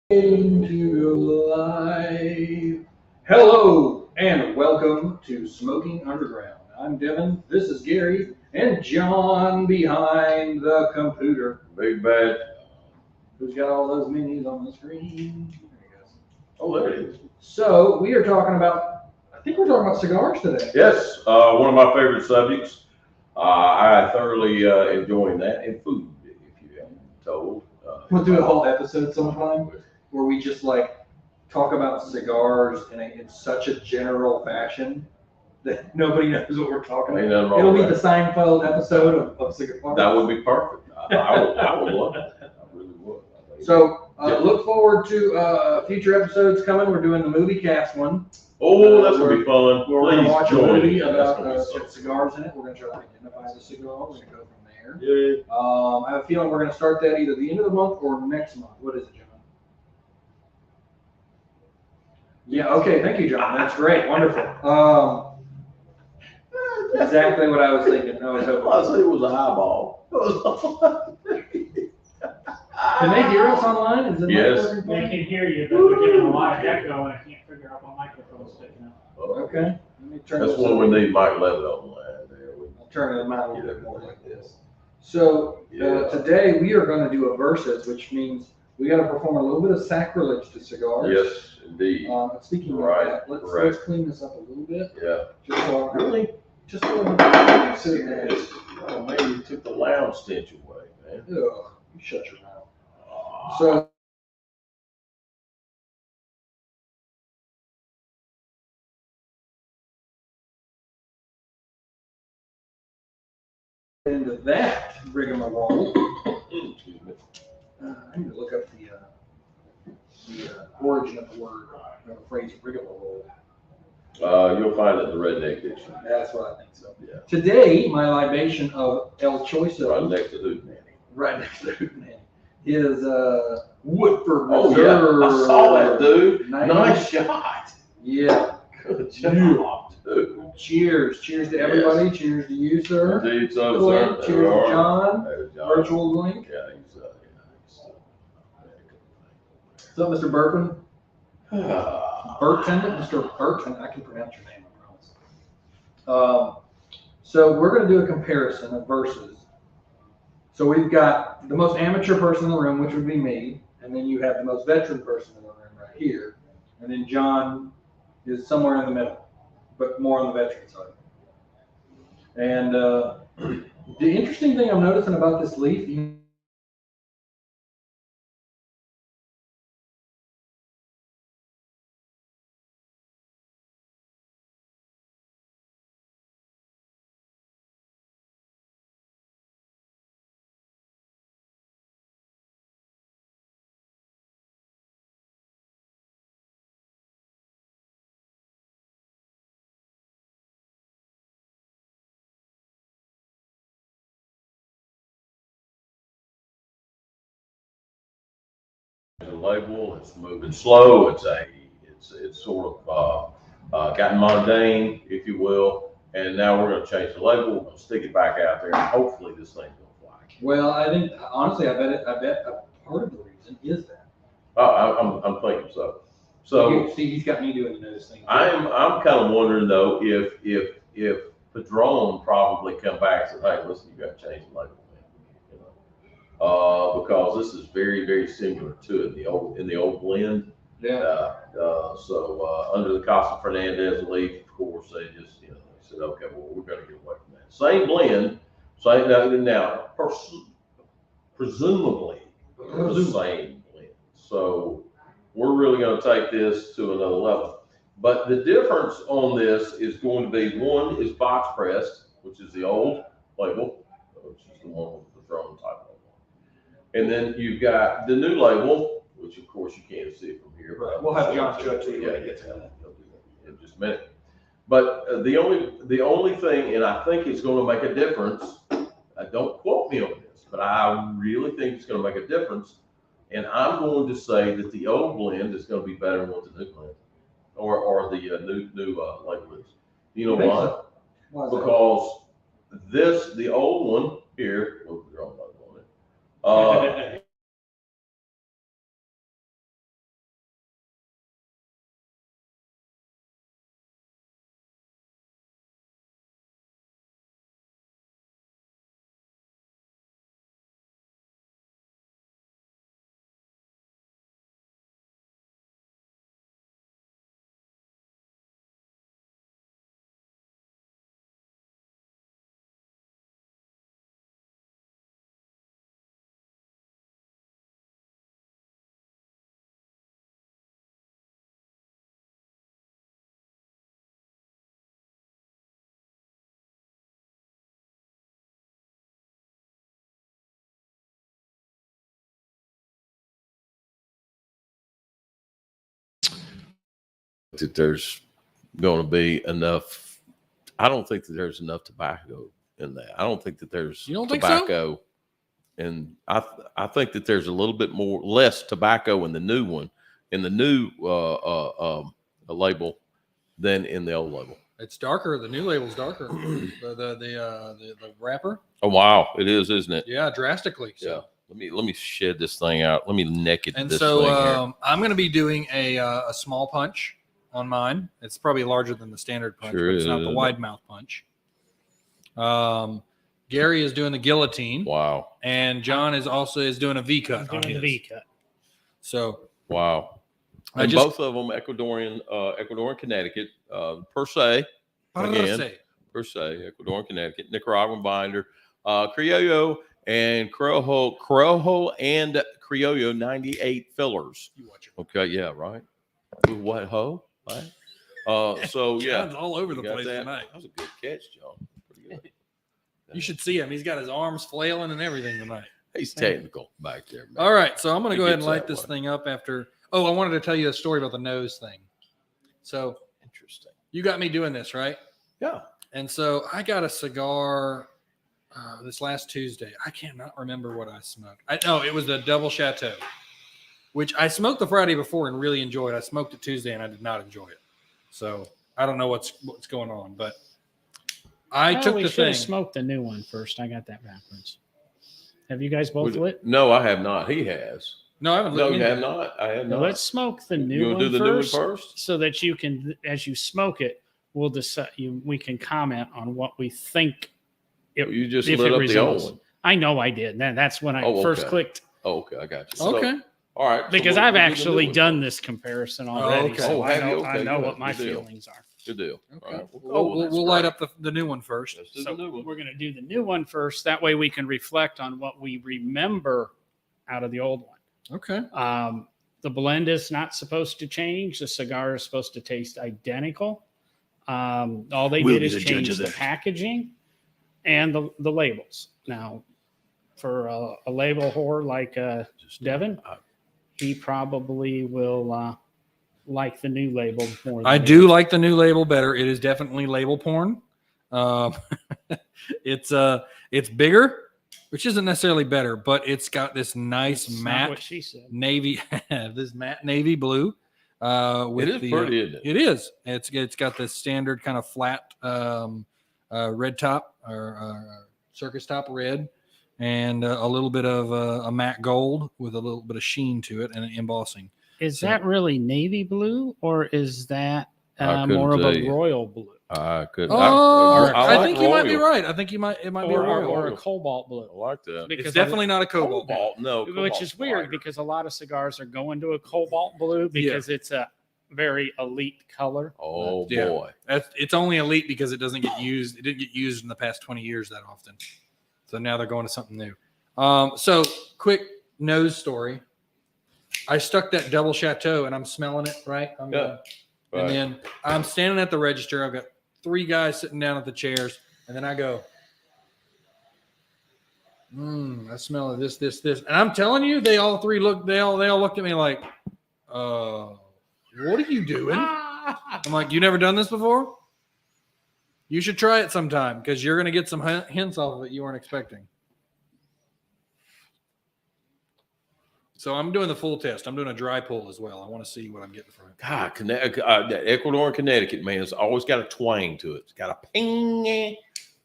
Into life. Hello and welcome to Smoking Underground. I'm Devin, this is Gary, and John behind the computer. Big bad. Who's got all those menus on the screen? There he goes. Oh, there it is. So we are talking about, I think we're talking about cigars today. Yes, one of my favorite subjects. I thoroughly enjoying that, and food, if you haven't told. We'll do a whole episode sometime where we just like talk about cigars in such a general fashion that nobody knows what we're talking Ain't about. nothing wrong It'll be with the Seinfeld episode of cigars. that. Would be perfect. I would love it. I really would. So look forward to future episodes coming. We're doing the movie cast one. Oh, that's gonna be fun. We're going to watch a join movie me. That's about gonna be so cigars in it. We're going to try to identify the cigar. We're going to go from there. Yeah. I have a feeling we're going to start that either the end of the month or next month. What is it, John? Yeah, okay, thank you, John. That's great. Wonderful. Exactly what I was thinking. I was hoping. I said it was a highball. Can they hear us online? Is it Yes. They can hear you, but they're getting a lot of echo, and I can't figure out what microphone's sticking out. Okay. Let me turn That's this when we up. need Mike Levitt on the line there. I'll turn it out a little bit more like this. So today we are going to do a versus, which means we got to perform a little bit of sacrilege to cigars. Yes, indeed. Speaking Right, of that, let's correct. clean this up a little bit. Yeah. Just so Really? just so I can sit there. Oh, maybe you took the lounge stench away, man. Ugh, you shut your mouth. So into that rigmarole, Excuse me. I need to look up the origin of the word, the phrase rigmarole. You'll find it in the Redneck Dictionary. That's what I think so. Yeah. Today, my libation of El Choiso, Right next to Hootenanny. right next to Hootenanny, is Woodford Oh, Reserve. yeah. I saw that, dude. 90. Nice shot. Yeah. Good job, dude. Cheers. Cheers to everybody. Cheers to you, sir. Indeed, so, sir. Cheers to John. There's John. Virtual link. Yeah, he's So, Mr. Burton? uh, Burton? Mr. Burton. I can pronounce your name, I promise. So we're going to do a comparison of verses. So we've got the most amateur person in the room, which would be me, and then you have the most veteran person in the room right here, and then John is somewhere in the middle, but more on the veteran side. And the interesting thing I'm noticing about this leaf, the label, it's moving slow. It's sort of gotten mundane, if you will. And now we're going to change the label. We're going to stick it back out there, and hopefully this thing's going to fly. well, I think honestly, I bet a part of the reason is that. I'm thinking so. So See, he's got me doing those things. I'm kind of wondering though if Padron probably come back and said, hey, listen, you got to change the label, man. You know, because this is very very similar to it in the old blend. Yeah. So under the Casa Fernandez leaf, of course, they just they said, okay, well we're going to get away from that. Same blend, same now presumably the same blend. So we're really going to take this to another level. But the difference on this is going to be one is box pressed, which is the old label, which is the one with the throne type label. And then you've got the new label, which of course you can't see from here. Right. We'll have John show it to you Yeah, when he gets to that. he'll do that in just a minute. But the only thing, and I think it's going to make a difference. Don't quote me on this, but I really think it's going to make a difference. And I'm going to say that the old blend is going to be better than what the new blend or the new label is. You know why? Why is that? Because the old one here, with the wrong label on it, that there's going to be enough. I don't think that there's enough tobacco in that. I don't think that there's You don't think so? tobacco. And I think that there's a little bit less tobacco in the new one, in the new label than in the old label. It's darker. The new label's darker. the wrapper. Oh wow, it is, isn't it? Yeah, drastically. Yeah. Let me shed this thing out. Let me neck it. And this so thing here. I'm going to be doing a small punch on mine. It's probably larger than the standard punch, Sure but it's not is. the wide mouth punch. Gary is doing the guillotine. Wow. And John is doing a V cut. I'm doing the V cut. So wow. And both of them Ecuadorian, Connecticut, per se. Again, per se, Ecuadorian, Connecticut, Nicaraguan binder, Criollo and Corojo and Criollo 98 fillers. You watch it. Okay, yeah, right. What ho? What? So yeah, John's all over the got place that. tonight. That was a good catch, John. Pretty good. You should see him. He's got his arms flailing and everything tonight. He's technical back there, man. All right, so I'm going to He go ahead and gets light that this way. thing up after. Oh, I wanted to tell you a story about the nose thing. So Interesting. you got me doing this, right? Yeah. And so I got a cigar this last Tuesday. I cannot remember what I smoked. It was the Double Chateau, which I smoked the Friday before and really enjoyed. I smoked it Tuesday and I did not enjoy it. So I don't know what's going on, but I took we the should thing. have smoked the new one first. I got that backwards. Have you guys both lit? No, I have not. He has. No, I haven't. No, lit you it. have not. I have Now not. let's smoke the You new want to one do the new one first, first? so that you can, as you smoke it, we'll decide. We can comment on what we think. You just if lit it up the resembles. old one. I know I did. That's when I Oh, first okay. clicked. Oh, okay, I got you. So, Okay. all right. so Because we'll I've do the new actually one done first. this comparison already. okay. So Oh, I have you? know, I Okay, know good. what my Good deal. feelings are. Good deal. Okay. All right. We'll light up the new one first. Let's do So the new one. we're going to do the new one first. That way we can reflect on what we remember out of the old one. Okay. The blend is not supposed to change. The cigar is supposed to taste identical. All they did is change the packaging and the labels. Now, for a label whore like Devin, he probably will like the new label more. Than I me. do like the new label better. It is definitely label porn. It's bigger, which isn't necessarily better, but it's got this nice That's not matte what she said. navy, this matte navy blue. With It is the, pretty, isn't it? It is. It's got this standard kind of flat red top or circus top red, and a little bit of a matte gold with a little bit of sheen to it and an embossing. Is that really navy blue, or is that I couldn't more of tell a you. royal blue, I could. I like think you might be royal. right. I think it might be a or royal. a cobalt blue? I like that. It's definitely not a cobalt. Cobalt, no. Which cobalt's is weird lighter. because a lot of cigars are going to a cobalt blue because it's a very elite color. Oh Yeah. boy. It's only elite because it doesn't get used. It didn't get used in the past 20 years that often. So now they're going to something new. So quick nose story. I stuck that Double Chateau and I'm smelling it, right? I'm Yeah. going, Right. and then I'm standing at the register. I've got 3 guys sitting down at the chairs, and then I go, I smell of this. And I'm telling you, they all looked at me like, what are you doing? I'm like, you never done this before? You should try it sometime because you're going to get some hints off of it you weren't expecting. So I'm doing the full test. I'm doing a dry pull as well. I want to see what I'm getting from it. God, that Ecuador and Connecticut, man, it's always got a twang to it. It's got a ping.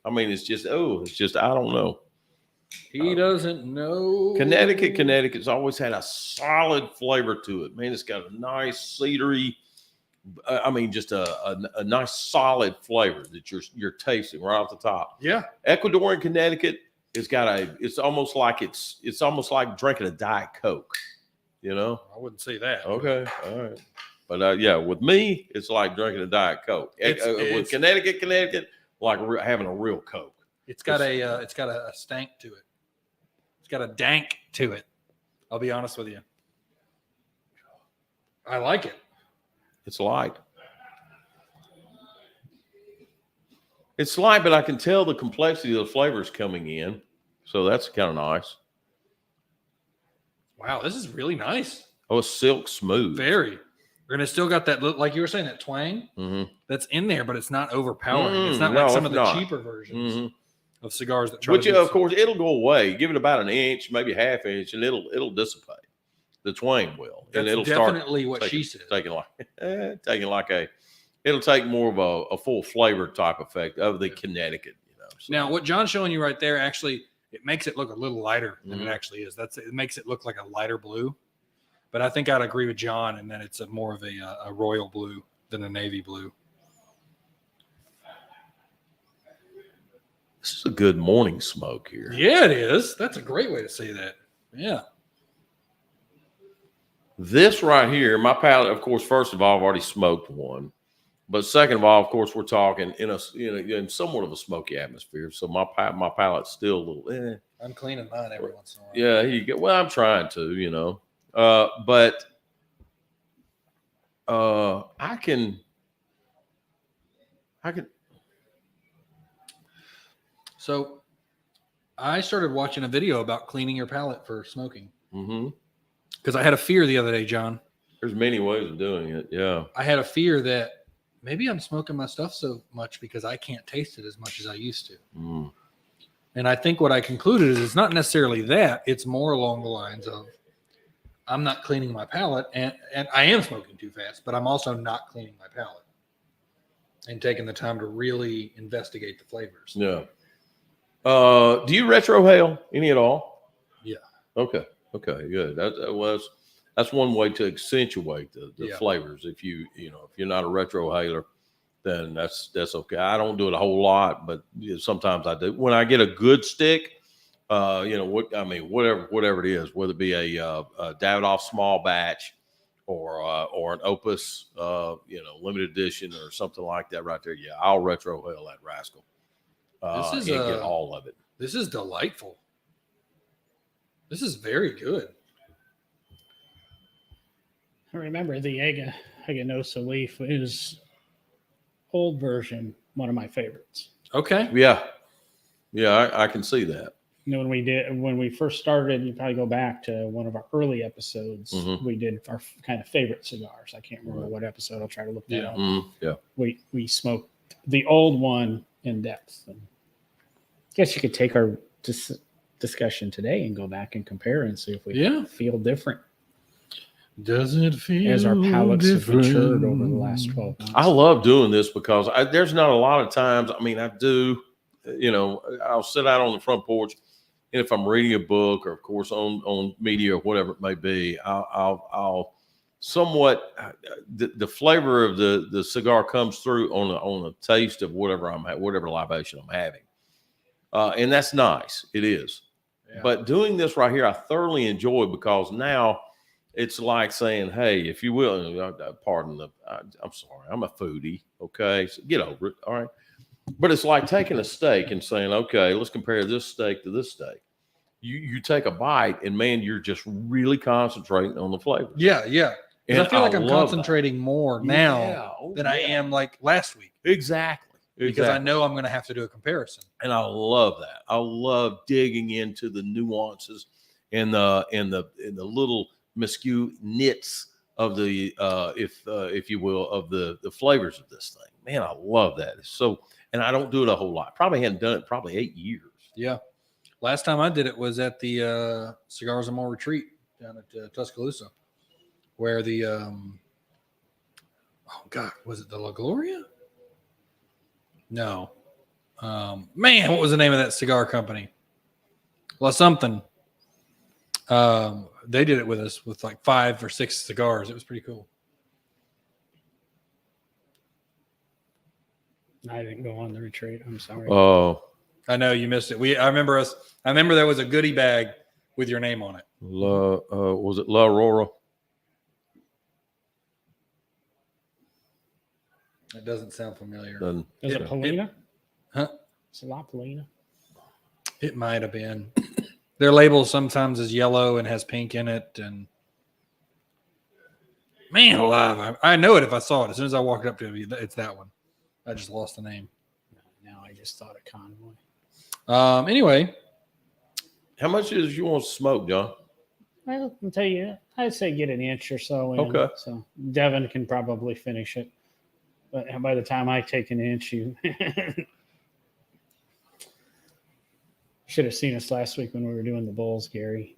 I mean, it's just, I don't know. He doesn't know. Connecticut's always had a solid flavor to it, man. It's got a nice cedary, just a nice solid flavor that you're tasting right off the top. Yeah. Ecuador and Connecticut, it's almost like drinking a Diet Coke, you know? I wouldn't say that. Okay, all right. But with me, it's like drinking a Diet Coke. With Connecticut, like having a real Coke. It's got a stank to it. It's got a dank to it. I'll be honest with you. I like it. It's light. It's light, but I can tell the complexity of the flavors coming in. So that's kind of nice. Wow, this is really nice. Oh, it's silk smooth. Very And it's still got that, like you were saying, that twang that's in there, but it's not overpowering. It's not no, like some of the not. cheaper versions of cigars that try Which, to of course, it'll go away. Give it about an inch, maybe half inch, and it'll dissipate. The twang will, That's and it'll definitely start what she said. It'll take more of a full flavor type effect of the Connecticut. So. Now, what John's showing you right there, actually, it makes it look a little lighter than it actually is. It makes it look like a lighter blue. But I think I'd agree with John, and then it's more of a royal blue than a navy blue. This is a good morning smoke here. Yeah, it is. That's a great way to say that. Yeah. This right here, my palate, of course, first of all, I've already smoked one. But second of all, of course, we're talking in somewhat of a smoky atmosphere. So my palate's still a little I'm cleaning mine every once in a while. Yeah, you get. Well, I'm trying to, but I can. So I started watching a video about cleaning your palate for smoking. Because I had a fear the other day, John. There's many ways of doing it. Yeah. I had a fear that maybe I'm smoking my stuff so much because I can't taste it as much as I used to. And I think what I concluded is it's not necessarily that. It's more along the lines of I'm not cleaning my palate, and I am smoking too fast, but I'm also not cleaning my palate and taking the time to really investigate the flavors. Yeah. Do you retrohale any at all? Yeah. Okay, good. That's one way to accentuate the flavors. If if you're not a retrohaler, then that's okay. I don't do it a whole lot, but sometimes I do. When I get a good stick, whatever it is, whether it be a Davidoff small batch or an Opus, limited edition or something like that right there. Yeah, I'll retrohale that rascal. This is get all of it. This is delightful. This is very good. I remember the Aganorsa Leaf is old version, one of my favorites. Okay. Yeah, I can see that. When we first started, you probably go back to one of our early episodes. We did our kind of favorite cigars. I can't remember what episode. I'll try to look that up. Yeah. We smoked the old one in depth. And I guess you could take our discussion today and go back and compare and see if we feel different. Does it feel as our palates different? have matured over the last 12 months? I love doing this because there's not a lot of times. I mean, I do, I'll sit out on the front porch, and if I'm reading a book or, of course, on media or whatever it may be, I'll somewhat the flavor of the cigar comes through on a taste of whatever libation I'm having, and that's nice. It is, but doing this right here, I thoroughly enjoy because now. It's like saying, hey, if you will, I'm sorry, I'm a foodie, okay? So get over it, all right? But it's like taking a steak and saying, okay, let's compare this steak to this steak. You take a bite, and, man, you're just really concentrating on the flavor. Yeah. And I feel like I'm concentrating more now than I am like last week. Exactly. Because I know I'm going to have to do a comparison. And I love that. I love digging into the nuances and the little – miscue nits of the if you will of the flavors of this thing. Man, I love that. And I don't do it a whole lot. Probably hadn't done it 8 years. Yeah. Last time I did it was at the Cigars and More retreat down at Tuscaloosa, where the was it the La Gloria? No. Man, what was the name of that cigar company? La something. They did it with us with like 5 or 6 cigars. It was pretty cool. I didn't go on the retreat. I'm sorry. Oh, I know you missed it. I remember there was a goodie bag with your name on it. Was it La Aurora? It doesn't sound familiar. Is it Polina? Huh? It's a La Polina. It might have been. Their label sometimes is yellow and has pink in it. And man alive, I know it if I saw it. As soon as I walked up to it, it's that one. I just lost the name. Now I just thought of Convoy. Anyway. How much is you want to smoke, John? Well, I'll tell you, I'd say get an inch or so in. Okay. So Devin can probably finish it. But by the time I take an inch, you should have seen us last week when we were doing the bowls, Gary.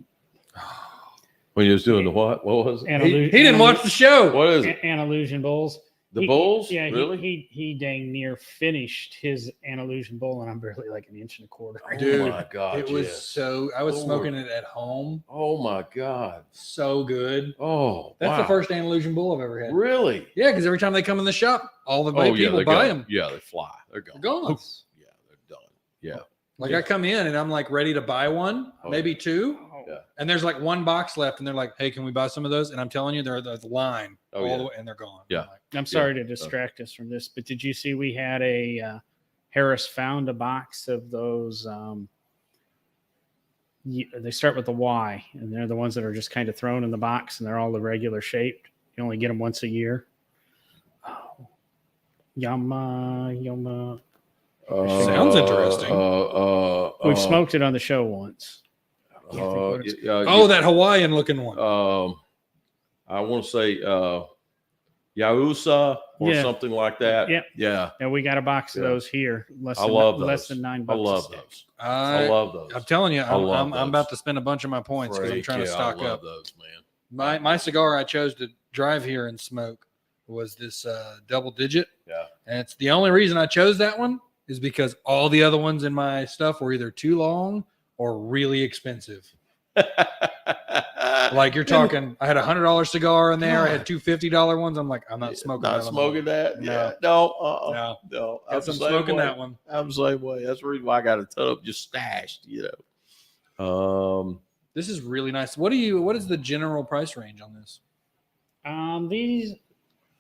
When you was doing the what? What was it? He didn't watch the show. What is it? Andalusian bowls. The bowls? Yeah, Really? he dang near finished his Andalusian bowl, and I'm barely like an inch and a quarter. Dude, oh my God. It was yes. so. I was Lord. smoking it at home. Oh my God. So good. Oh, That's wow. the first Andalusian bowl I've ever had. Really? Yeah, because every time they come in the shop, all the people they're buy gone. them. Yeah, they fly. They're gone. They're gone. Yeah, they're done. Yeah. Like I come in and I'm like ready to buy one, Oh, maybe two. Yeah. And there's like one box left, and they're like, "Hey, can we buy some of those?" And I'm telling you, they're the line Oh, all the way, and they're gone. Yeah. I'm like, I'm sorry to distract us from this, but did you see we had a Harris found a box of those? They start with the Y, and they're the ones that are just kind of thrown in the box, and they're all the regular shaped. You only get them once a year. Oh, Yama. Sounds interesting. We've smoked it on the show once. that Hawaiian looking one. I want to say Yausa or Yeah. something like that. Yep. Yeah. And we got a box of Yeah. those here. I love those. Less than $9. I a love stick. those. I love those. I'm telling you, love I'm those. about to spend a bunch of my points because I'm Freak, trying to yeah, stock I love up. those, man. My cigar I chose to drive here and smoke was this double digit. Yeah. And it's the only reason I chose that one is because all the other ones in my stuff were either too long or really expensive. Like you're talking, I had $100 cigar in there. I had two $50 ones. I'm like, I'm not smoking that. Not smoking that. No. Yeah. No. I'm Guess the I'm same smoking way. that one. I'm the same way. That's the reason why I got a ton of just stashed, This is really nice. What is the general price range on this?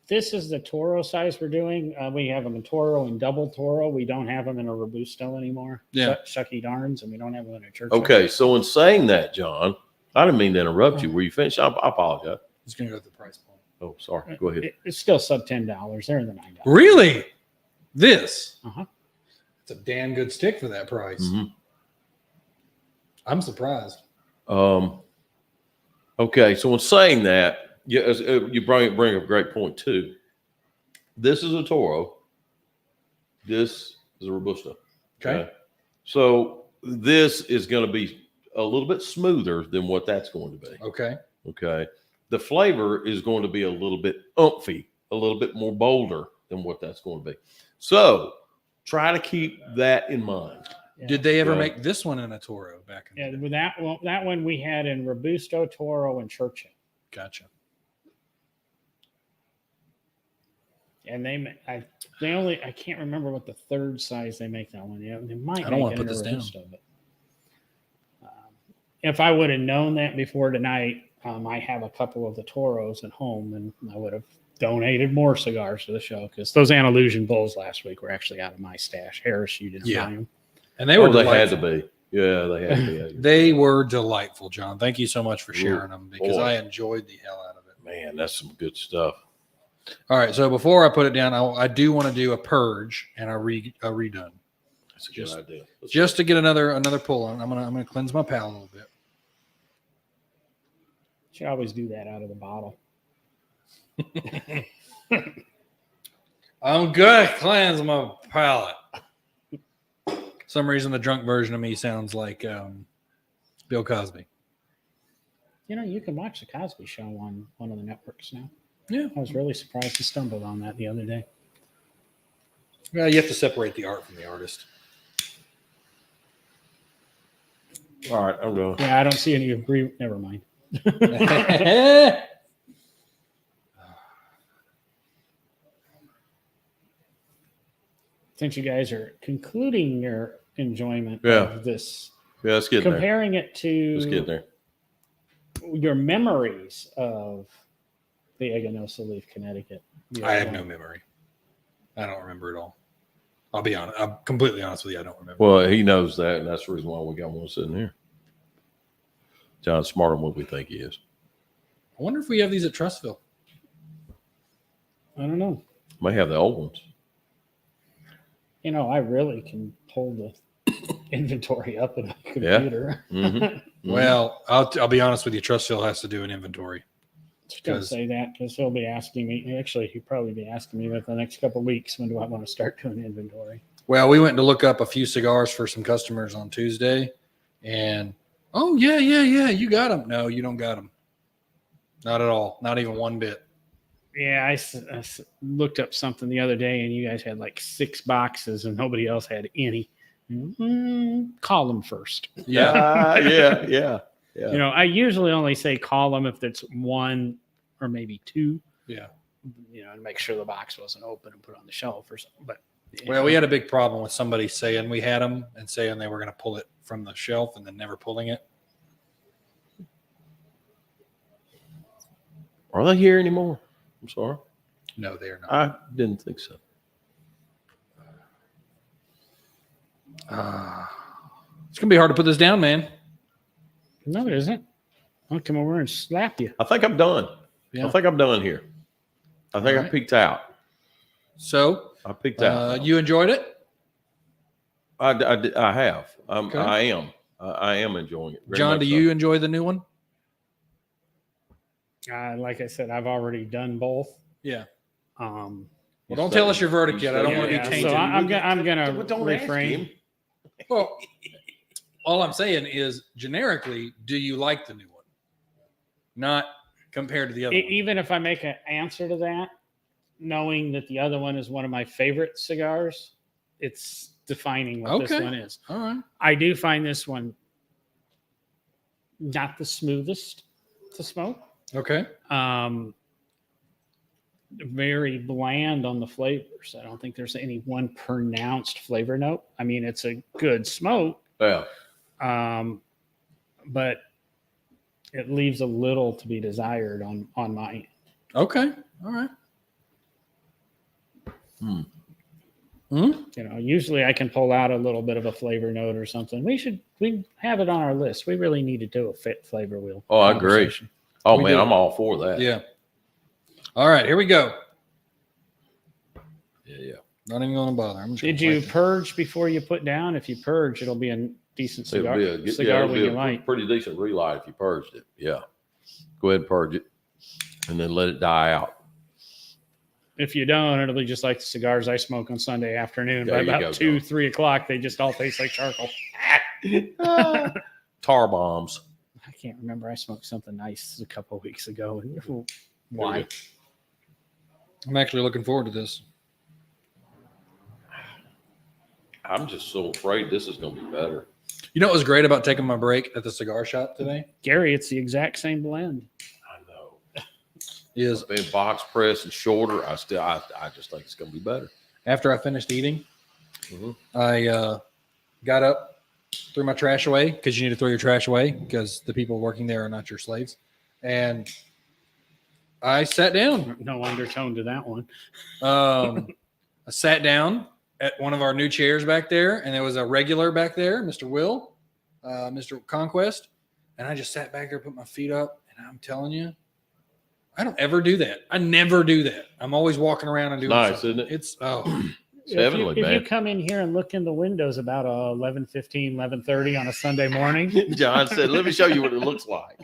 This is the Toro size we're doing. We have them in Toro and double Toro. We don't have them in a Robusto anymore. Yeah. Shucky darns, and we don't have them in a church. Okay, so in saying that, John, I didn't mean to interrupt you. Were you finished? I apologize. It's going to go to the price point. Oh, sorry. Go ahead. It's still sub $10. They're in the $9. Really? This? Uh-huh. It's a damn good stick for that price. Mhm. I'm surprised. Okay, so in saying that, you bring up a great point too. This is a Toro. This is a Robusto. Okay. So this is going to be a little bit smoother than what that's going to be. Okay. Okay. The flavor is going to be a little bit umphy, a little bit more bolder than what that's going to be. So try to keep that in mind. Yeah. Did they ever Yeah. make this one in a Toro back in Yeah, the day? with that one we had in Robusto, Toro, and Churchill. Gotcha. And I can't remember what the third size they make that one. Yeah, they might. I don't wanna make it put in this a down. Robusto, but, if I would have known that before tonight, I have a couple of the Toros at home, and I would have donated more cigars to the show because those Andalusian bowls last week were actually out of my stash. Harris, you didn't buy them. And they were They had delightful. to be. Yeah, they had to be. They were delightful, John. Thank you so much for Ooh, sharing them because boy. I enjoyed the hell out of it. Man, that's some good stuff. All right. So before I put it down, I do want to do a purge and a redone That's a good idea. just to get another pull on. I'm gonna cleanse my palate a little bit. Should always do that out of the bottle. I'm gonna cleanse my palate. Some reason the drunk version of me sounds like Bill Cosby. You know, you can watch the Cosby Show on one of the networks now. Yeah. I was really surprised to stumble on that the other day. Well, you have to separate the art from the artist. All right, I'm going. Yeah, I don't see any agree. Never mind. Since you guys are concluding your enjoyment of this, Yeah, let's get in there. comparing it Let's get in to there. your memories of the Aganorsa Leaf, Connecticut. I have no memory. I don't remember it all. I'll be honest. I'm completely honest with you. I don't remember. Well, he knows that, and that's the reason why we got one sitting here. John's smarter than what we think he is. I wonder if we have these at Trustville. I don't know. May have the old ones. You know, I really can pull the inventory up in a computer. Well, I'll be honest with you. Trustville has to do an inventory. Don't say that because he'll be asking me. Actually, he'll probably be asking me within the next couple of weeks, when do I want to start doing inventory? Well, we went to look up a few cigars for some customers on Tuesday, and yeah, you got them. No, you don't got them. Not at all. Not even one bit. Yeah, I looked up something the other day, and you guys had like 6 boxes, and nobody else had any. Call them first. Yeah. Yeah. You know, I usually only say call them if it's 1 or maybe 2. Yeah. You know, and make sure the box wasn't open and put on the shelf or something. But Well, we had a big problem with somebody saying we had them and saying they were going to pull it from the shelf and then never pulling it. Are they here anymore? I'm sorry. No, they are not. I didn't think so. It's going to be hard to put this down, man. no, it isn't. I'll come over and slap you. I think I'm done. Yeah. I think I'm done here. I think All I right. peeked out. So I peeked out. you enjoyed it? I have. Okay. I am enjoying it. Very John, much do so. you enjoy the new one? Like I said, I've already done both. Yeah. Um, Well, don't tell us your verdict yet. I don't want to be yeah, tainted. so I'm gonna Don't ask refrain. him. Well, all I'm saying is generically, do you like the new one? Not compared to the other one. Even if I make an answer to that, knowing that the other one is one of my favorite cigars, it's defining what this Okay. one is. All right. I do find this one not the smoothest to smoke. Okay. Very bland on the flavors. I don't think there's any one pronounced flavor note. I mean, it's a good smoke, Yeah. but it leaves a little to be desired on my end. Okay. All right. You know, usually I can pull out a little bit of a flavor note or something. We have it on our list. We really need to do a fit flavor wheel. Oh, I agree. conversation. Oh, We man, do. I'm all for that. Yeah. All right. Here we go. Yeah. Not even going to bother. I'm just Did gonna you wipe it. purge before you put down? If you purge, it'll be a decent It'll cigar. be a cigar it'll when be you a light. pretty decent relight if you purged it. Yeah. Go ahead and purge it and then let it die out. If you don't, it'll be just like the cigars I smoke on Sunday afternoon. There By you about go, 2, John. 3 o'clock, they just all taste like charcoal. Tar bombs. I can't remember. I smoked something nice a couple of weeks ago. Why? I'm actually looking forward to this. I'm just so afraid this is going to be better. You know what was great about taking my break at the cigar shop today? Gary, it's the exact same blend. I know. Is Being box pressed and shorter, I just think it's going to be better. after I finished eating, Mhm. I got up, threw my trash away because you need to throw your trash away because the people working there are not your slaves. And I sat down. No undertone to that one. I sat down at one of our new chairs back there, and there was a regular back there, Mr. Will, Mr. Conquest. And I just sat back there, put my feet up, and I'm telling you, I don't ever do that. I never do that. I'm always walking around and doing Nice, something. isn't it? It's It's heavenly, if you man. come in here and look in the windows about 11:15, 11:30 on a Sunday morning, John said, let me show you what it looks like.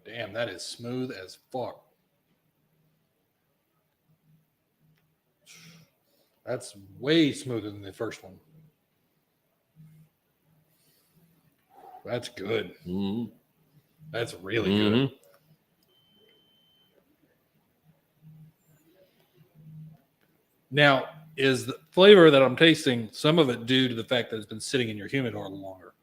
damn, that is smooth as fuck. That's way smoother than the first one. That's good. Mhm. That's really good. Mhm. Now, is the flavor that I'm tasting some of it due to the fact that it's been sitting in your humidor longer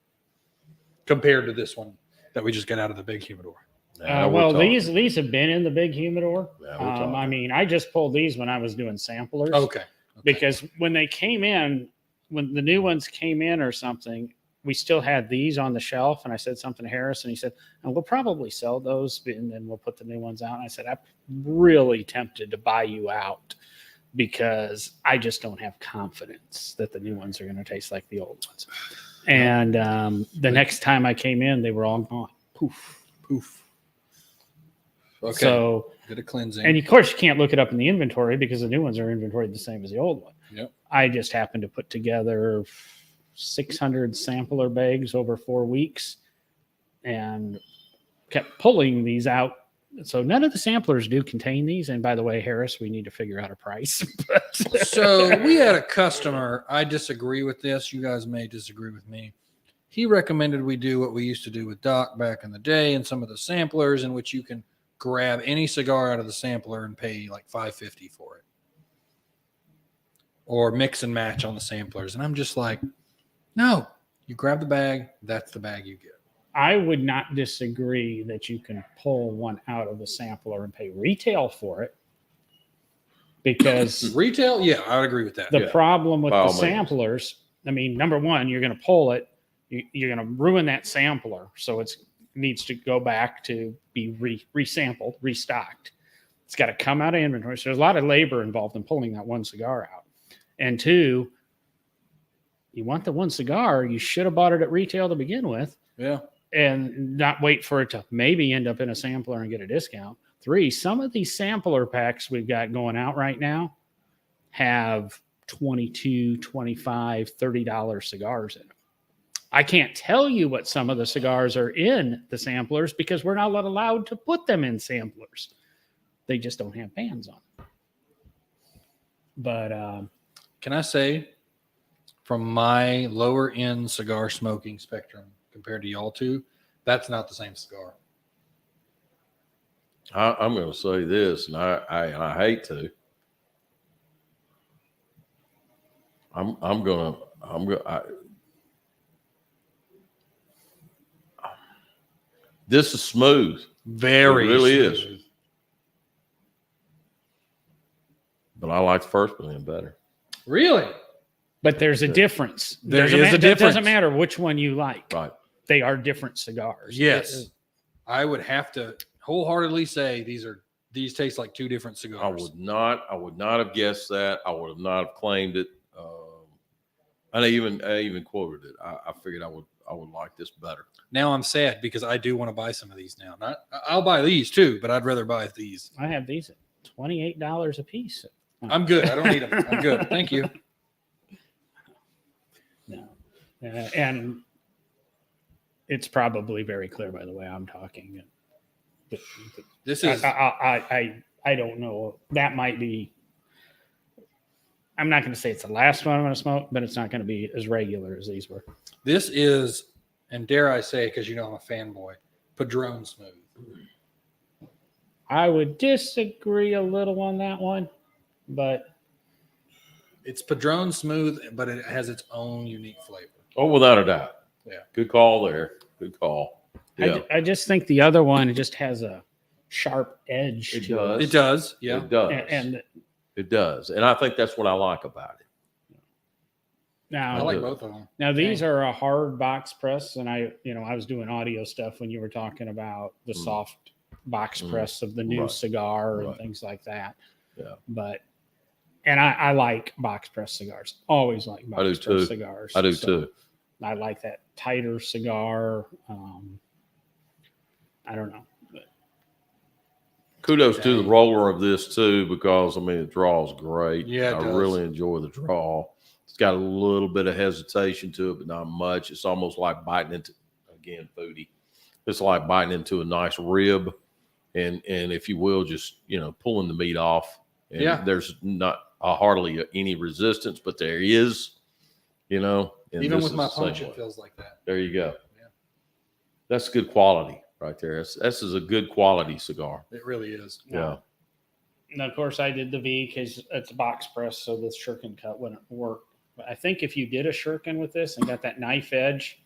compared to this one that we just got out of the big humidor? Now we're well, talking. these have been in the big humidor. Now we're talking. I mean, I just pulled these when I was doing samplers. Okay. Because when they came in, when the new ones came in or something, we still had these on the shelf. And I said something to Harris, and he said, and we'll probably sell those, and then we'll put the new ones out. And I said, I'm really tempted to buy you out because I just don't have confidence that the new ones are going to taste like the old ones. And the next time I came in, they were all gone. Poof, poof. Okay. So, Get a cleansing. and of course, you can't look it up in the inventory because the new ones are inventoried the same as the old one. Yep. I just happened to put together 600 sampler bags over 4 weeks and kept pulling these out. So none of the samplers do contain these. And by the way, Harris, we need to figure out a price. So we had a customer. I disagree with this. You guys may disagree with me. He recommended we do what we used to do with Doc back in the day and some of the samplers in which you can grab any cigar out of the sampler and pay like $5.50 for it. Or mix and match on the samplers. And I'm just like, no, you grab the bag, that's the bag you get. I would not disagree that you can pull one out of the sampler and pay retail for it. Because Retail, yeah, I would agree with that. the problem with By the all means. samplers, I mean, number one, you're going to pull it, you're going to ruin that sampler. So it needs to go back to be resampled, restocked. It's got to come out of inventory. So there's a lot of labor involved in pulling that one cigar out. And two, you want the one cigar, you should have bought it at retail to begin with. Yeah. And not wait for it to maybe end up in a sampler and get a discount. Three, some of these sampler packs we've got going out right now have $22, $25, $30 cigars in them. I can't tell you what some of the cigars are in the samplers because we're not allowed to put them in samplers. They just don't have bands on them. But Can I say, from my lower end cigar smoking spectrum compared to y'all two, that's not the same cigar. I'm going to say this, and I hate to. This is smooth. Very It really smooth. is. But I like the first one better. Really? but there's a difference. There is a It difference. doesn't matter which one you like. Right. They are different cigars. Yes. I would have to wholeheartely say these taste like two different I cigars. would not have guessed that. I would not have claimed it. I even quoted it. I figured I would like this better. Now I'm sad because I do want to buy some of these now. I'll buy these too, but I'd rather buy these. I have these at $28 a piece. I'm good. I don't need them. I'm good. Thank you. No. And it's probably very clear by the way I'm talking. This is I don't know. That might be. I'm not going to say it's the last one I'm going to smoke, but it's not going to be as regular as these were. this is, and dare I say, because you know I'm a fanboy, Padron Smooth. I would disagree a little on that one, but It's Padron Smooth, but it has its own unique flavor. Oh, without a doubt. Yeah. Good call there. Good call. Yeah. I just think the other one, it just has a sharp edge. It to does. It does. Yeah. It does. And it does. And I think that's what I like about it. now, I like do. both of them. now these are a hard box press, and I was doing audio stuff when you were talking about the soft box press of the new Right. cigar and Right. things like that. Yeah. But and I like box press cigars. Always like box I do press too. cigars. I do So too. I like that tighter cigar. I don't know. Kudos to the roller of this too, because I mean the draw is great. Yeah, it I does. really enjoy the draw. It's got a little bit of hesitation to it, but not much. It's almost like biting into, again, foodie. It's like biting into a nice rib, and if you will, just pulling the meat off. And Yeah. there's not hardly any resistance, but there is. And Even this with is my the same punch, way. it feels like that. There you go. Yeah. That's good quality right there. This is a good quality cigar. It really is. Yeah. And of course, I did the V because it's a box press, so the shuriken cut wouldn't work. But I think if you did a shuriken with this and got that knife edge,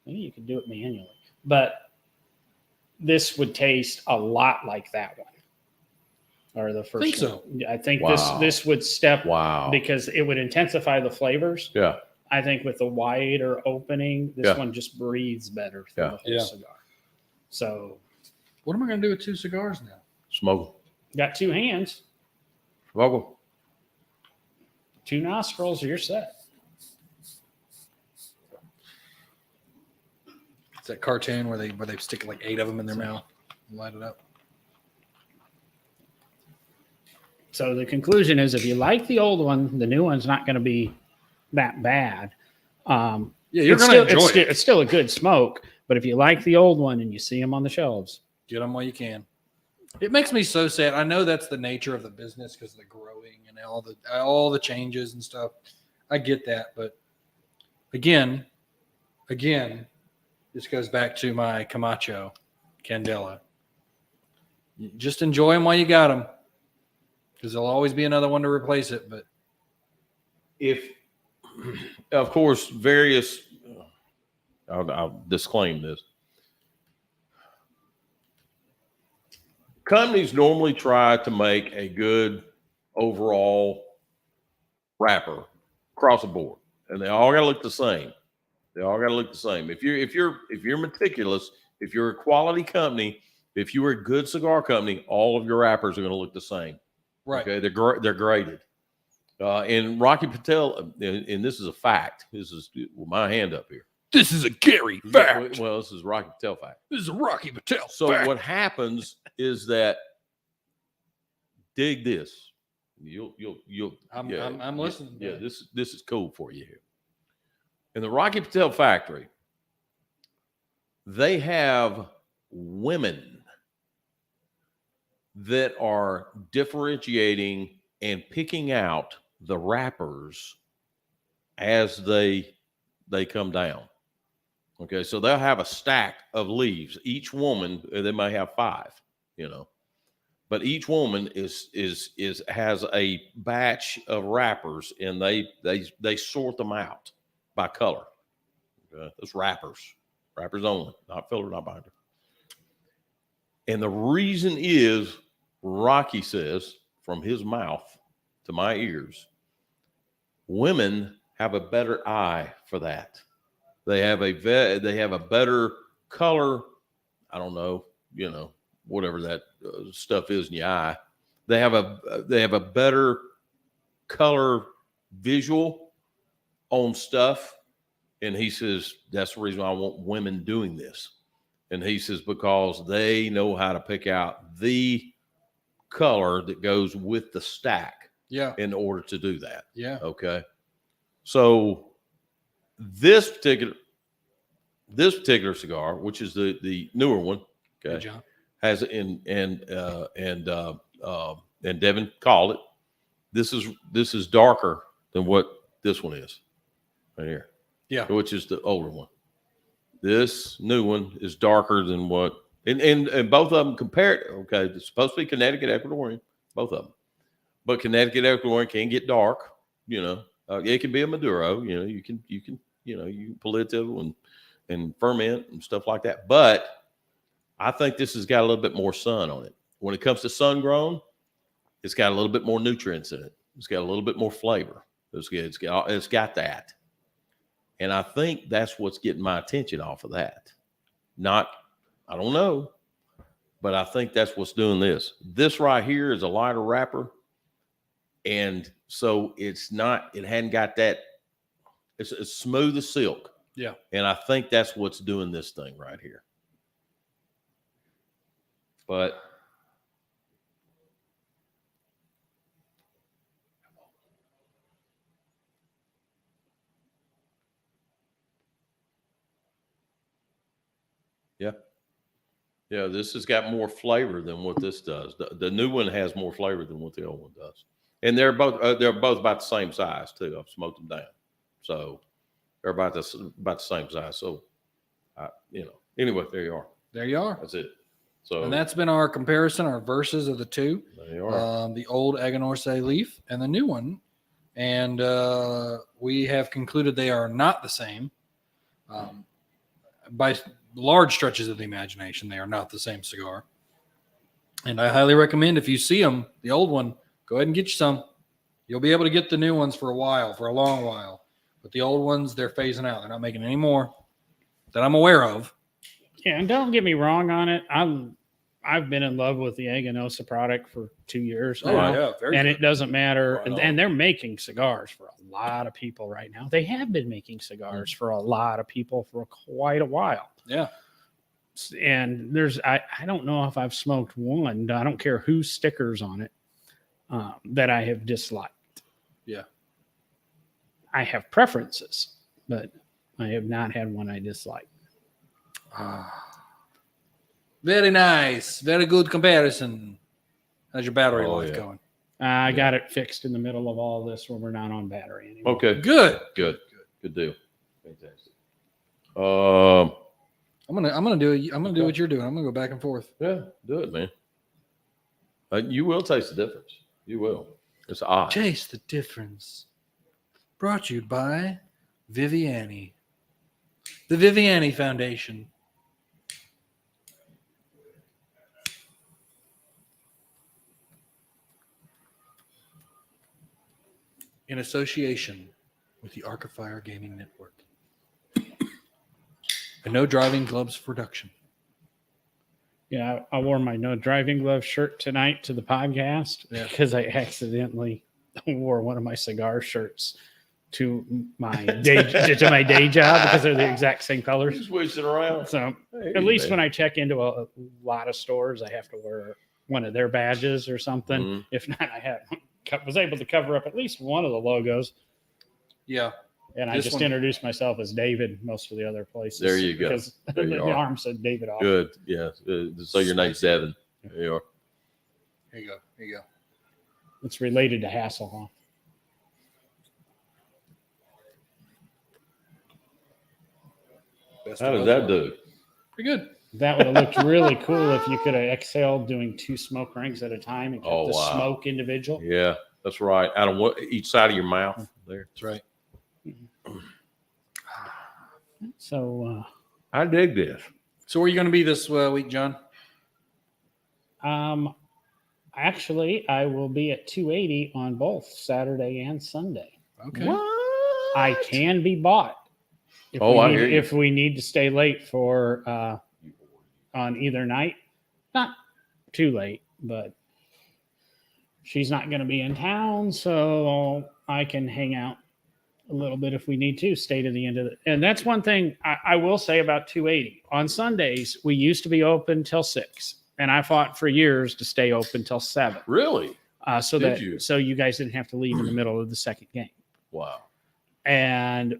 maybe you could do it manually. But this would taste a lot like that one, or the first. Think so. one. I think Wow. this would step Wow. because it would intensify the flavors. Yeah. I think with the wider opening, this Yeah. one just breathes better through Yeah. the whole Yeah. cigar. So What am I going to do with two cigars now? Smoke. got two hands, Smoke. two nostrils, you're set. It's that cartoon where they stick like 8 of them in their mouth and light it up. So the conclusion is, if you like the old one, the new one's not going to be that bad. Yeah, you're It's going to still- enjoy it. It's still a good smoke, but if you like the old one and you see them on the shelves, Get them while you can. It makes me so sad. I know that's the nature of the business because of the growing and all the changes and stuff. I get that, but again, this goes back to my Camacho Candela. You just enjoy them while you got them, because there'll always be another one to replace it. But If, of course, various, I'll disclaim this. Companies normally try to make a good overall wrapper across the board, and they all got to look the same. They all got to look the same. If you're meticulous, if you're a quality company, if you're a good cigar company, all of your wrappers are going to look the same. right, Okay, they're graded. And Rocky Patel, and this is a fact. This is with my hand up here. this is a Gary fact. Well, this is Rocky Patel fact. This is a Rocky Patel. So fact. what happens is that, dig this. I'm listening. Yeah, this is cool for you here. In the Rocky Patel factory, they have women that are differentiating and picking out the wrappers as they come down. Okay, so they'll have a stack of leaves. Each woman, they may have 5, but each woman has a batch of wrappers, and they sort them out by color. Okay, that's wrappers only, not filler, not binder. And the reason is, Rocky says from his mouth to my ears, women have a better eye for that. They have a better color. I don't know, whatever that stuff is in your eye. They have a better color visual on stuff. And he says, that's the reason I want women doing this. And he says, because they know how to pick out the color that goes with the stack. Yeah. In order to do that. Yeah. Okay. So this particular cigar, which is the newer one, okay, John. has and Devin called it. This is darker than what this one is, right here. Yeah, which is the older one. This new one is darker than what, and both of them compared. Okay, it's supposed to be Connecticut Ecuadorian, both of them, but Connecticut Ecuadorian can get dark. It can be a Maduro. You can pull it and ferment and stuff like that. But I think this has got a little bit more sun on it. When it comes to sun grown, it's got a little bit more nutrients in it. It's got a little bit more flavor. It's got that. And I think that's what's getting my attention off of that. I don't know, but I think that's what's doing this. This right here is a lighter wrapper. And so it hadn't got that, it's smooth as silk. Yeah. And I think that's what's doing this thing right here. But yeah, this has got more flavor than what this does. The new one has more flavor than what the old one does. And they're both about the same size too. I've smoked them down, so they're about the same size. So, anyway, there you are. There you are. That's it. So, and that's been our comparison, our verses of the two. There you are. The old Aganorsa Leaf and the new one, and we have concluded they are not the same. By large stretches of the imagination, they are not the same cigar. And I highly recommend, if you see them, the old one, go ahead and get you some. You'll be able to get the new ones for a long while. But the old ones, they're phasing out. They're not making any more that I'm aware of. Yeah, and don't get me wrong on it. I've been in love with the Aganorsa product for 2 years now. And it doesn't matter. Right and they're making cigars for a lot of people right now. They have been making cigars for a lot of people for quite a while. Yeah. And I don't know if I've smoked one. I don't care whose sticker's on it. that I have disliked. Yeah. I have preferences, but I have not had one I dislike. Very nice. Very good comparison. How's your battery life going? I got it fixed in the middle of all this where we're not on battery anymore. Okay. Good. Good deal. Fantastic. I'm gonna do it. I'm gonna do what you're doing. I'm gonna go back and forth. Yeah, do it, man. You will taste the difference. You will. It's odd. Taste the difference. Brought to you by Viviani. The Viviani Foundation. In association with the Arc of Fire Gaming Network. A No Driving Gloves production. Yeah, I wore my no driving glove shirt tonight to the podcast because I accidentally wore one of my cigar shirts to my day job because they're the exact same colors. Just switch it around. So at least when I check into a lot of stores, I have to wear one of their badges or something. Mm-hmm. If not, was able to cover up at least one of the logos. Yeah. And I just introduced myself as David most of the other places. There you go. Because the arm said David off. Good. Yeah. So your name's Devin. There you are. Here you go. Here you go. It's related to Hasselhoff. How does that do? Pretty good. That would have looked really cool if you could have exhaled doing 2 smoke rings at a time and kept the smoke individual. Yeah, that's right. Out of each side of your mouth. There. That's right. So I dig this. So where are you going to be this week, John? Actually, I will be at 280 on both Saturday and Sunday. Okay. What? I can be bought. If we need to stay late for on either night. Not too late, but she's not going to be in town, so I can hang out a little bit if we need to, stay to the end of it. And that's one thing I will say about 280. On Sundays, we used to be open till 6, and I fought for years to stay open till 7. Really? So you guys didn't have to leave in the middle of the second game. Wow. And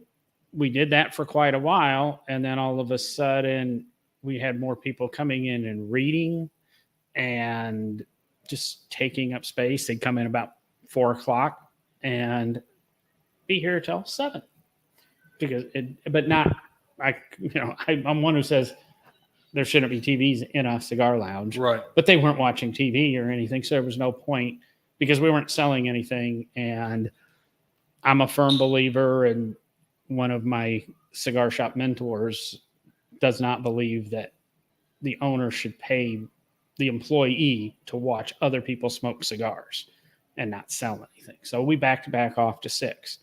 we did that for quite a while, and then all of a sudden we had more people coming in and reading and just taking up space. They'd come in about 4 o'clock and be here till 7 I'm one who says there shouldn't be TVs in a cigar lounge, right? But they weren't watching TV or anything. So there was no point because we weren't selling anything. And I'm a firm believer, and one of my cigar shop mentors does not believe that the owner should pay the employee to watch other people smoke cigars and not sell anything. So we back off to 6.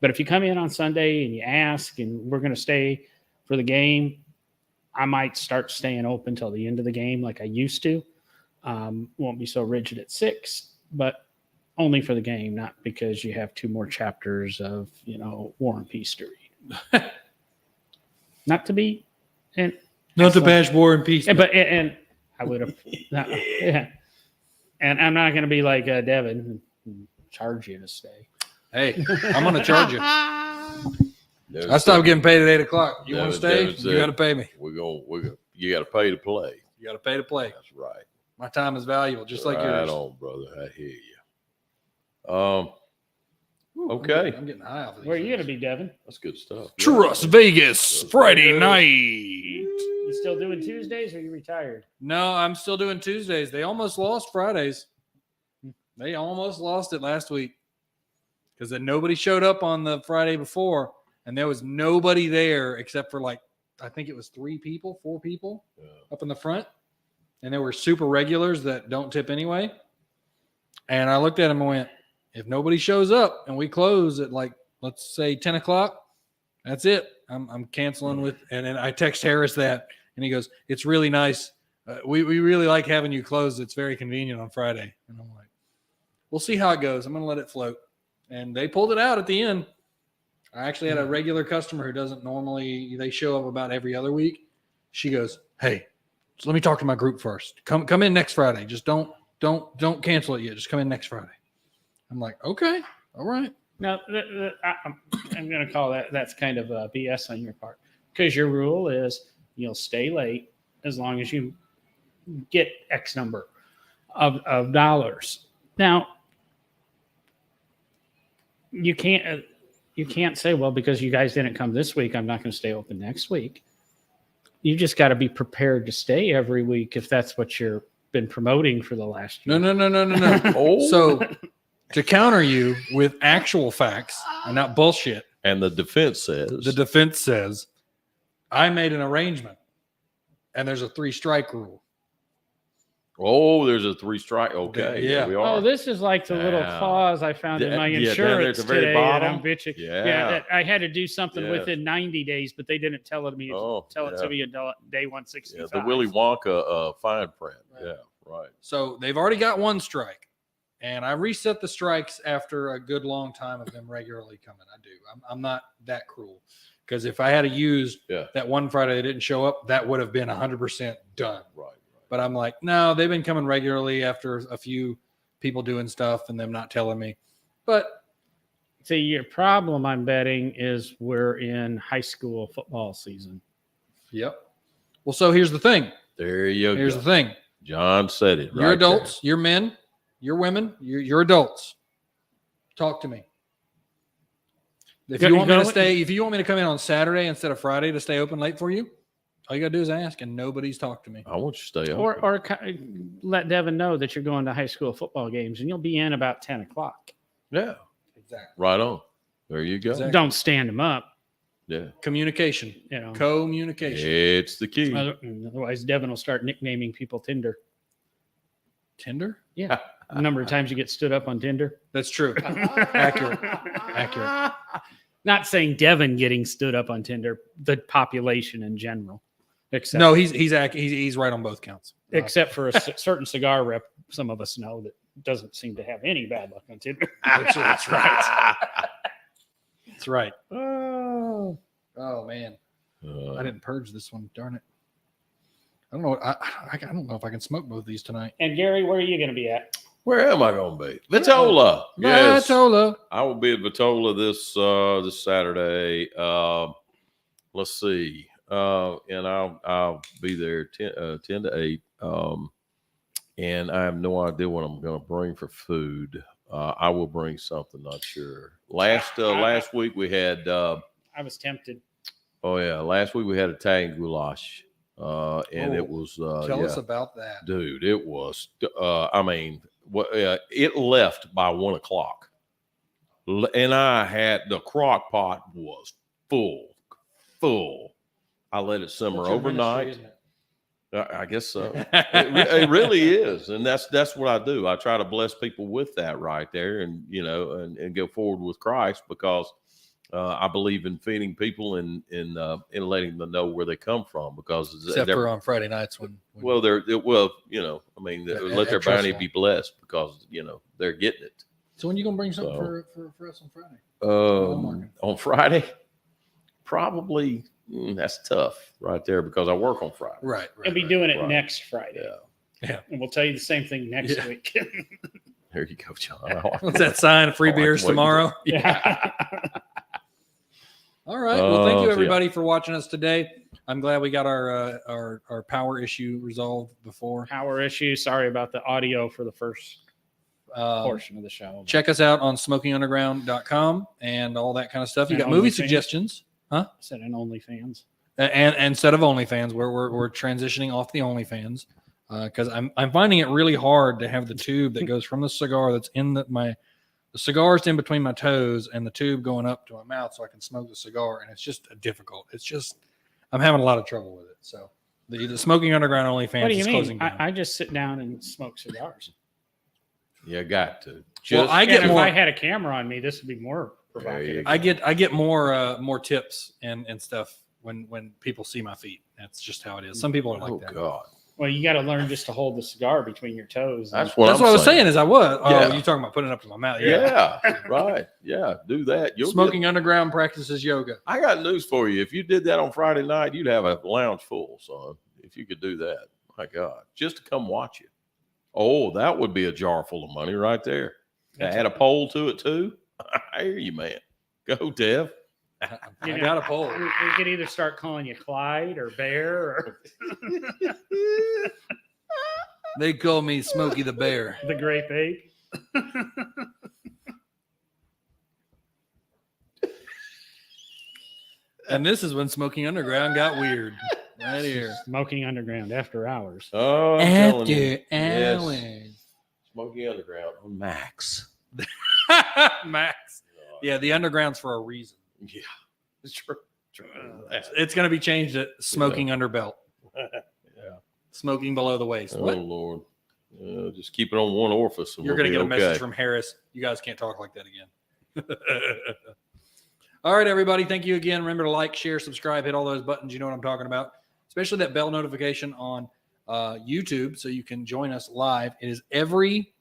But if you come in on Sunday and you ask, and we're going to stay for the game, I might start staying open till the end of the game like I used to. Won't be so rigid at 6, but only for the game, not because you have 2 more chapters of, War and Peace to read. Not to be, and not to bash War and Peace, but and I would have, yeah. And I'm not going to be like Devin and charge you to stay. Hey, I'm going to charge you. I stopped getting paid at 8 o'clock. You want to stay? You got to pay me. You got to pay to play. You got to pay to play. That's right. My time is valuable, just like yours. Right on, brother. I hear you. Okay. I'm getting high off of these. Where are you going to be, Devin? That's good stuff. Trust Vegas, Friday night. You still doing Tuesdays, or are you retired? No, I'm still doing Tuesdays. They almost lost Fridays. They almost lost it last week because then nobody showed up on the Friday before, and there was nobody there except for I think it was 4 people up in the front, and there were super regulars that don't tip anyway. And I looked at them and went, if nobody shows up and we close at let's say 10 o'clock, that's it. I'm canceling with, and then I text Harris that, and he goes, it's really nice. We really like having you closed. It's very convenient on Friday. And I'm like, we'll see how it goes. I'm going to let it float. And they pulled it out at the end. I actually had a regular customer who doesn't normally, they show up about every other week. She goes, hey, so let me talk to my group first. Come in next Friday. Just don't cancel it yet. Just come in next Friday. I'm like, okay, all right. Now, I'm going to call that's kind of BS on your part, because your rule is you'll stay late as long as you get X number of dollars. Now, you can't say, well, because you guys didn't come this week, I'm not going to stay open next week. You just got to be prepared to stay every week if that's what you've been promoting for the last year. No. Oh. So to counter you with actual facts and not bullshit, And the defense says, I made an arrangement and there's a 3-strike rule. oh, there's a 3-strike. Okay. Yeah. There we are. Oh, this is like the little Wow. clause I found in my Yeah, down there at insurance the very today that bottom. I'm bitching. Yeah. That I had to do something Yeah. within 90 days, but they didn't tell it to me. Oh, Tell it yeah. to me until day 165. Yeah, the Willy Wonka fine print. Right. Yeah, right. So they've already got 1 strike. And I reset the strikes after a good long time of them regularly coming. I do. I'm not that cruel. Because if I had used that one Friday they didn't show up, that would have been 100% done. Right. But I'm like, no, they've been coming regularly after a few people doing stuff and them not telling me. But See, your problem, I'm betting, is we're in high school football season. yep. Well, so here's the thing. There you Here's go. the thing. John said it. You're right adults. You're men. You're women. You're adults. Talk to me. If you want me to stay, if you want me to come in on Saturday instead of Friday to stay open late for you, all you gotta do is ask, and nobody's talked to me. I want you to stay open. Or let Devin know that you're going to high school football games, and you'll be in about 10 o'clock. Yeah, Exactly. right on. There you go. Exactly. Don't stand them up. Yeah, Communication. You know, Communication. it's the key. otherwise Devin will start nicknaming people Tinder. Tinder? Yeah, the number of times you get stood up on Tinder. That's true. Accurate. Accurate. Not saying Devin getting stood up on Tinder, the population in general. Except, No, he's right on both counts. except for a certain cigar rep, some of us know that doesn't seem to have any bad luck on Tinder. That's right. That's right. Oh, Oh man, I didn't purge this one. Darn it. I don't know. I don't know if I can smoke both of these tonight. and Gary, where are you going to be at? Where am I going to be? Vitola. Yes, Vitola. I will be at Vitola this Saturday. Let's see, and I'll be there 10 to 8. And I have no idea what I'm going to bring for food. I will bring something, not sure. Last week we had. I was tempted. Oh yeah, last week we had Italian goulash, and it was Tell us about that. dude. It was. I mean, it left by 1 o'clock, and I had the crock pot was full. I let it simmer overnight. I guess so. It really is, and that's what I do. I try to bless people with that right there, and and go forward with Christ, because I believe in feeding people and letting them know where they come from, because Except for on Friday nights when let their bounty be blessed, because they're getting it. So when you gonna bring something for us on Friday? On Friday, probably. That's tough right there, because I work on Friday. Right. We'll be doing it right. next Friday. Yeah. And we'll tell you the same thing next week. There you go, John. What's that sign? Free I like beers the way you tomorrow. Yeah. All right. Well, thank you so everybody for watching us today. I'm glad we got our power issue resolved before. Power issue. Sorry about the audio for the first portion of the show. Check us out on smokingunderground.com and all that kind of stuff. You And got movie OnlyFans. suggestions. I said an OnlyFans. And instead of OnlyFans, we're transitioning off the OnlyFans because I'm finding it really hard to have the tube that goes from the cigar that's in the cigar's in between my toes and the tube going up to my mouth so I can smoke the cigar, and it's just difficult. It's just I'm having a lot of trouble with it. So the Smoking Underground OnlyFans What do you is mean? closing down. I just sit down and smoke cigars. You got to. Well, I get And more. if I had a camera on me, this would be more provocative. I get more tips and stuff when people see my feet. That's just how it is. Some people are like that. God. Well, you got to learn just to hold the cigar between your toes. That's what That's I'm what I was saying. Is I was. Oh, Yeah. you talking about putting it up to my mouth? Yeah, right. Yeah, do that. Smoking Underground practices yoga. I got news for you. If you did that on Friday night, you'd have a lounge full, son. If you could do that, my God, just to come watch you. Oh, that would be a jar full of money right there. Add a pole to it too. I hear you, man. Go, Dev. I got a poll. We could either start calling you Clyde or Bear or They call me Smokey the Bear. the Grape Ape. And this is when Smoking Underground got weird. Right here. Smoking Underground after hours. Oh, I'm telling you. After Yes. Smoky Underground on Max. Max. Yeah, the underground's for a reason. Yeah, it's true. It's going to be changed to Smoking Underbelt. Yeah. Smoking below the waist. Oh What? Lord. Just keep it on one orifice. And You're we'll going to be get a message okay. from Harris. You guys can't talk like that again. All right, everybody. Thank you again. Remember to like, share, subscribe, hit all those buttons. You know what I'm talking about. Especially that bell notification on YouTube so you can join us live. It is every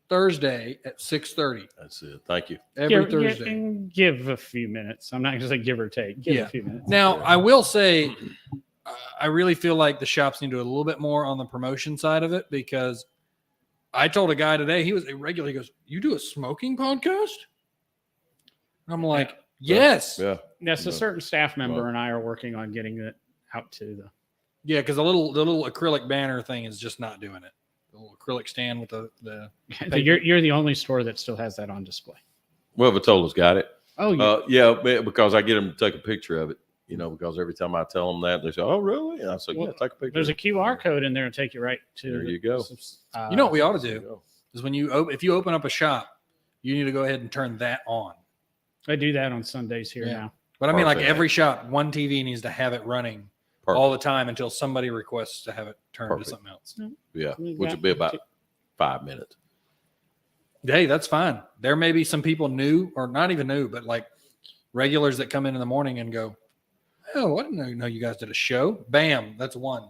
Thursday at 6:30. That's it. Thank you. Every Thursday. Give a few minutes. I'm not going to say give or take. Give a few minutes. Now, I will say, I really feel like the shops need to do a little bit more on the promotion side of it, because I told a guy today, he was irregular. He goes, "You do a smoking podcast?" And I'm like, yes. Yeah. Yes, a certain staff member and I are working on getting it out to the. Yeah, because the little acrylic banner thing is just not doing it. The little acrylic stand with the You're the only store that still has that on display. Well, Vitola's got it. Oh, yeah. Yeah, because I get them to take a picture of it. You know, because every time I tell them that, they say, "Oh, really?" And I say, Well, "Yeah, take a picture." There's a QR code in there and take you right to. There you go. You know what we ought to There you do go. is when if you open up a shop, you need to go ahead and turn that on. I do that on Sundays here Yeah. now. But I mean, like Perfect. every shop, one TV needs to have it running all the time until somebody requests to have it turned Perfect. to something else. Yeah, We which got- would be about 5 minutes. Hey, that's fine. There may be some people new, or not even new, but like regulars that come in the morning and go, "Oh, I didn't know you guys did a show." Bam, that's one.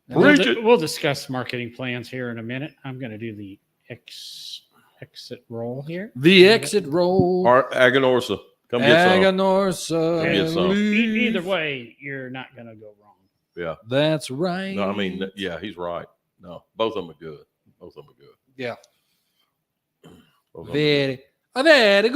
We'll discuss marketing plans here in a minute. I'm going to do the exit roll here. The exit roll. Aganorsa, come get some. Aganorsa. Come get some. Leaf. Either way, you're not going to go wrong. Yeah. That's right. No, I mean, yeah, he's right. No, both of them are good. Both of them are good. Yeah. Both of them are good. Very good.